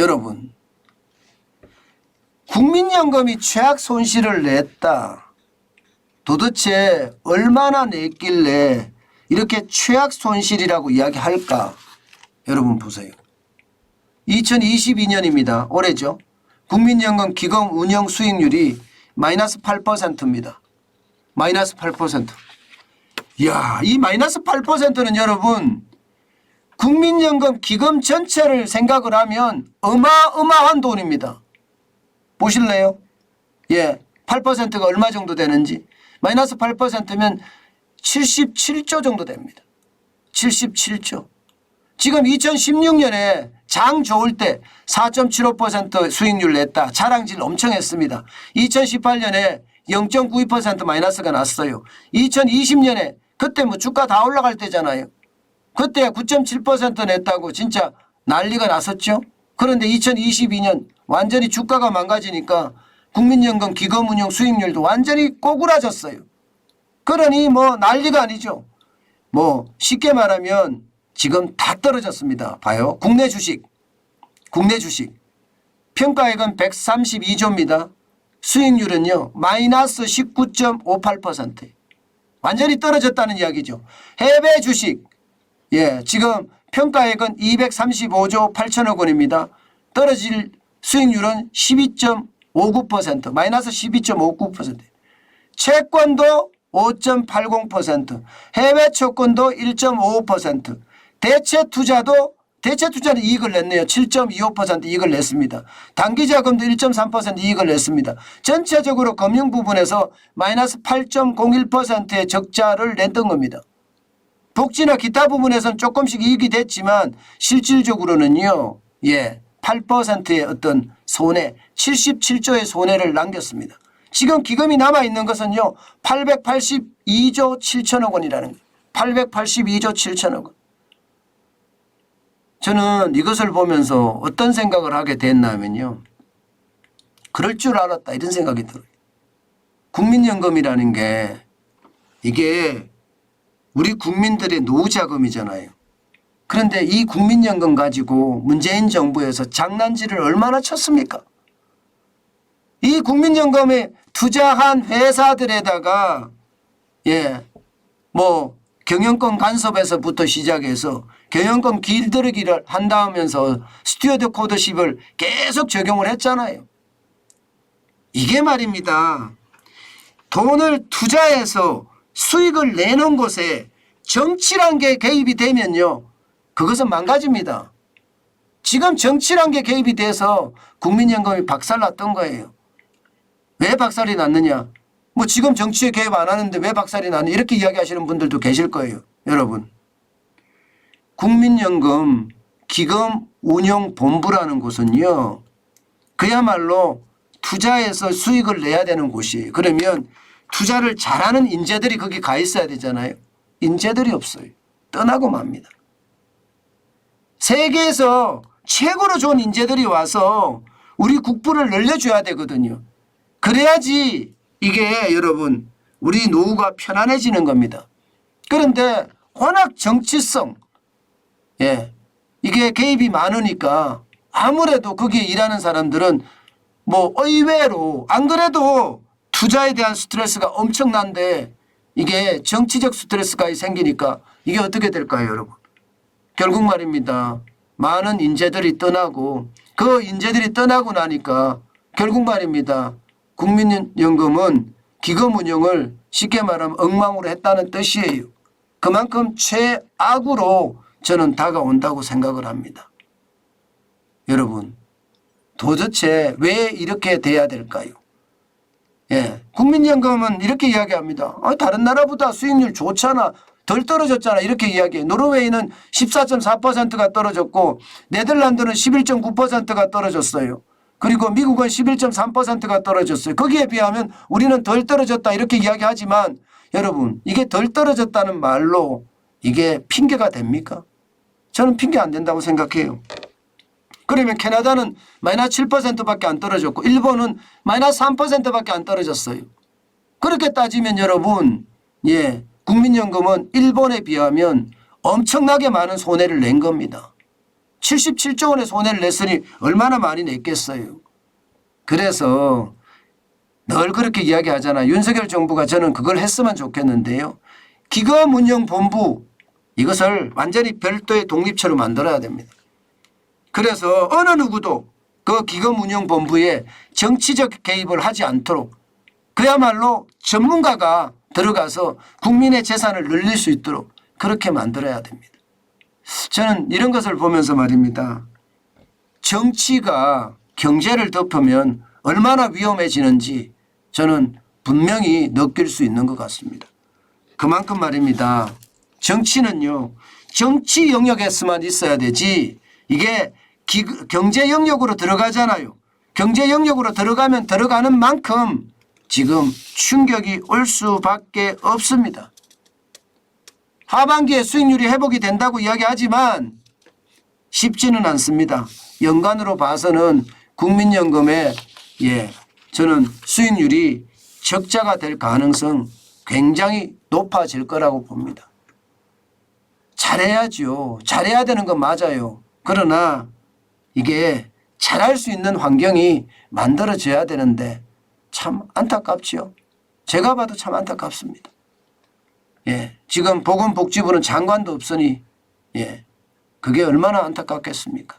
여러분, 국민연금이 최악 손실을 냈다. 도대체 얼마나 냈길래 이렇게 최악 손실이라고 이야기할까? 여러분 보세요. 2022년입니다. 올해죠. 국민연금 기금 운영 수익률이 마이너스 8%입니다. 마이너스 8%. 이야, 이 마이너스 8%는 여러분 국민연금 기금 전체를 생각을 하면 어마어마한 돈입니다. 보실래요? 예, 8%가 얼마 정도 되는지. 마이너스 8%면 77조 정도 됩니다. 77조. 지금 2016년에 장 좋을 때 4.75% 수익률 냈다. 자랑질 엄청 했습니다. 2018년에 0.92% 마이너스가 났어요. 2020년에 그때 뭐 주가 다 올라갈 때잖아요. 그때 9.7% 냈다고 진짜 난리가 났었죠. 그런데 2022년 완전히 주가가 망가지니까 국민연금 기금운용 수익률도 완전히 꼬꾸라졌어요. 그러니 뭐 난리가 아니죠. 뭐 쉽게 말하면 지금 다 떨어졌습니다. 봐요. 국내 주식 평가액은 132조입니다. 수익률은요 마이너스 19.58%. 완전히 떨어졌다는 이야기죠. 해외 주식 지금 평가액은 235조 8천억 원입니다. 떨어질 수익률은 12.59%, 마이너스 12.59%. 채권도 5.80%, 해외 채권도 1.55%, 대체 투자는 이익을 냈네요. 7.25% 이익을 냈습니다. 단기자금도 1.3% 이익을 냈습니다. 전체적으로 금융 부분에서 마이너스 8.01%의 적자를 냈던 겁니다. 복지나 기타 부분에서는 조금씩 이익이 됐지만 실질적으로는요 8%의 어떤 손해, 77조의 손해를 남겼습니다. 지금 기금이 남아있는 것은요 882조 7천억 원이라는 거예요. 882조 7천억 원. 저는 이것을 보면서 어떤 생각을 하게 됐냐면요, 그럴 줄 알았다 이런 생각이 들어요. 국민연금이라는 게 이게 우리 국민들의 노후자금이잖아요. 그런데 이 국민연금 가지고 문재인 정부에서 장난질을 얼마나 쳤습니까? 이 국민연금에 투자한 회사들에다가 뭐 경영권 간섭에서부터 시작해서 경영권 길들이기를 한다면서 스튜어드 코드십을 계속 적용을 했잖아요. 이게 말입니다. 돈을 투자해서 수익을 내는 곳에 정치란 게 개입이 되면요 그것은 망가집니다. 지금 정치란 게 개입이 돼서 국민연금이 박살났던 거예요. 왜 박살이 났느냐? 뭐 지금 정치에 개입 안 하는데 왜 박살이 났느냐 이렇게 이야기하시는 분들도 계실 거예요. 여러분, 국민연금 기금운용본부라는 곳은요 그야말로 투자해서 수익을 내야 되는 곳이에요. 그러면 투자를 잘하는 인재들이 거기 가 있어야 되잖아요. 인재들이 없어요. 떠나고 맙니다. 세계에서 최고로 좋은 인재들이 와서 우리 국부를 늘려줘야 되거든요. 그래야지 이게 여러분 우리 노후가 편안해지는 겁니다. 그런데 워낙 정치성 이게 개입이 많으니까 아무래도 거기에 일하는 사람들은 뭐 의외로 안 그래도 투자에 대한 스트레스가 엄청난데 이게 정치적 스트레스가 생기니까 이게 어떻게 될까요, 여러분? 결국 말입니다. 많은 인재들이 떠나고 그 인재들이 떠나고 나니까 결국 말입니다. 국민연금은 기금운용을 쉽게 말하면 엉망으로 했다는 뜻이에요. 그만큼 최악으로 저는 다가온다고 생각을 합니다. 여러분, 도대체 왜 이렇게 돼야 될까요? 국민연금은 이렇게 이야기합니다. 다른 나라보다 수익률 좋잖아. 덜 떨어졌잖아. 이렇게 이야기해요. 노르웨이는 14.4%가 떨어졌고 네덜란드는 11.9%가 떨어졌어요. 그리고 미국은 11.3%가 떨어졌어요. 거기에 비하면 우리는 덜 떨어졌다 이렇게 이야기하지만 여러분 이게 덜 떨어졌다는 말로 이게 핑계가 됩니까? 저는 핑계 안 된다고 생각해요. 그러면 캐나다는 마이너스 7%밖에 안 떨어졌고 일본은 마이너스 3%밖에 안 떨어졌어요. 그렇게 따지면 여러분 국민연금은 일본에 비하면 엄청나게 많은 손해를 낸 겁니다. 77조 원의 손해를 냈으니 얼마나 많이 냈겠어요. 그래서 늘 그렇게 이야기하잖아. 윤석열 정부가 저는 그걸 했으면 좋겠는데요. 기금운용본부 이것을 완전히 별도의 독립처로 만들어야 됩니다. 그래서 어느 누구도 그 기금운용본부에 정치적 개입을 하지 않도록 그야말로 전문가가 들어가서 국민의 재산을 늘릴 수 있도록 그렇게 만들어야 됩니다. 저는 이런 것을 보면서 말입니다. 정치가 경제를 덮으면 얼마나 위험해지는지 저는 분명히 느낄 수 있는 것 같습니다. 그만큼 말입니다. 정치는요. 정치 영역에서만 있어야 되지 이게 경제 영역으로 들어가잖아요. 경제 영역으로 들어가면 들어가는 만큼 지금 충격이 올 수밖에 없습니다. 하반기에 수익률이 회복이 된다고 이야기하지만 쉽지는 않습니다. 연간으로 봐서는 국민연금의 저는 수익률이 적자가 될 가능성 굉장히 높아질 거라고 봅니다. 잘해야죠. 잘해야 되는 건 맞아요. 그러나 이게 잘할 수 있는 환경이 만들어져야 되는데 참 안타깝지요. 제가 봐도 참 안타깝습니다. 지금 보건복지부는 장관도 없으니 그게 얼마나 안타깝겠습니까?